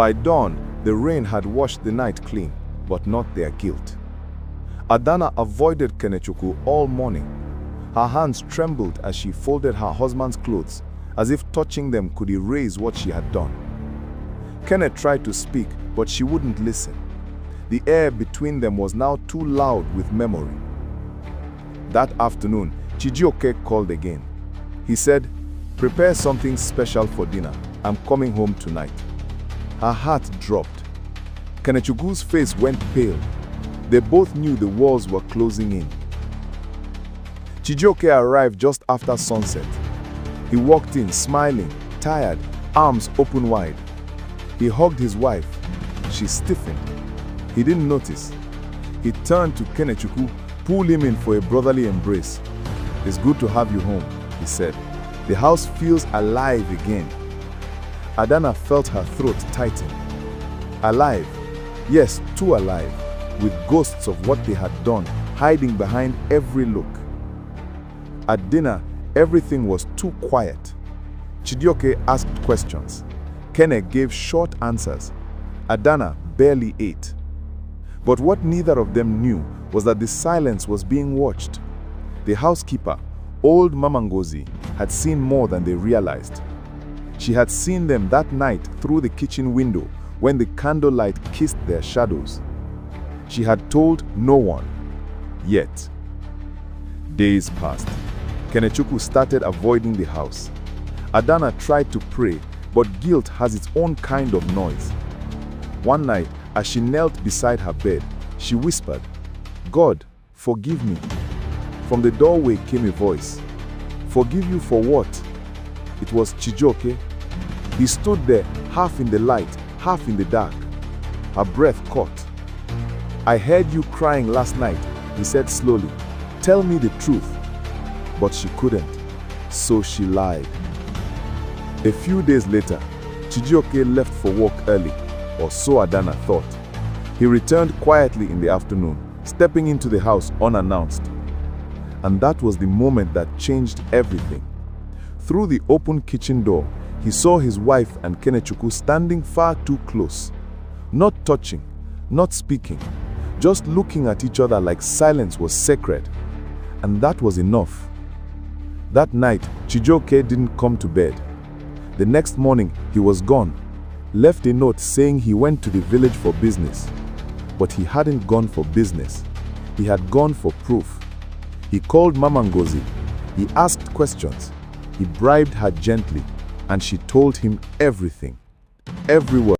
By dawn, the rain had washed the night clean, but not their guilt. Adana avoided Kenechukwu all morning. Her hands trembled as she folded her husband's clothes, as if touching them could erase what she had done. Kenneth tried to speak, but she wouldn't listen. The air between them was now too loud with memory. That afternoon, Chijioke called again. He said, "Prepare something special for dinner. I'm coming home tonight." Her heart dropped. Kenechukwu's face went pale. They both knew the walls were closing in. Chijioke arrived just after sunset. He walked in smiling, tired, arms open wide. He hugged his wife. She stiffened. He didn't notice. He turned to Kenechukwu, pulled him in for a brotherly embrace. "It's good to have you home," he said. "The house feels alive again." Adana felt her throat tighten. Alive, yes, too alive, with ghosts of what they had done hiding behind every look. At dinner, everything was too quiet. Chijioke asked questions. Kenneth gave short answers. Adana barely ate. But what neither of them knew was that the silence was being watched. The housekeeper, old Mama Ngozi, had seen more than they realized. She had seen them that night through the kitchen window when the candlelight kissed their shadows. She had told no one. Yet. Days passed. Kenechukwu started avoiding the house. Adana tried to pray, but guilt has its own kind of noise. One night, as she knelt beside her bed, she whispered, "God, forgive me." From the doorway came a voice. "Forgive you for what?" It was Chijioke. He stood there, half in the light, half in the dark. Her breath caught. "I heard you crying last night," he said slowly. "Tell me the truth." But she couldn't, so she lied. A few days later, Chijioke left for work early, or so Adana thought. He returned quietly in the afternoon, stepping into the house unannounced. And that was the moment that changed everything. Through the open kitchen door, he saw his wife and Kenechukwu standing far too close. Not touching, not speaking, just looking at each other like silence was sacred. And that was enough. That night, Chijioke didn't come to bed. The next morning, he was gone. Left a note saying he went to the village for business. But he hadn't gone for business. He had gone for proof. He called Mama Ngozi. He asked questions. He bribed her gently, and she told him everything. Every word.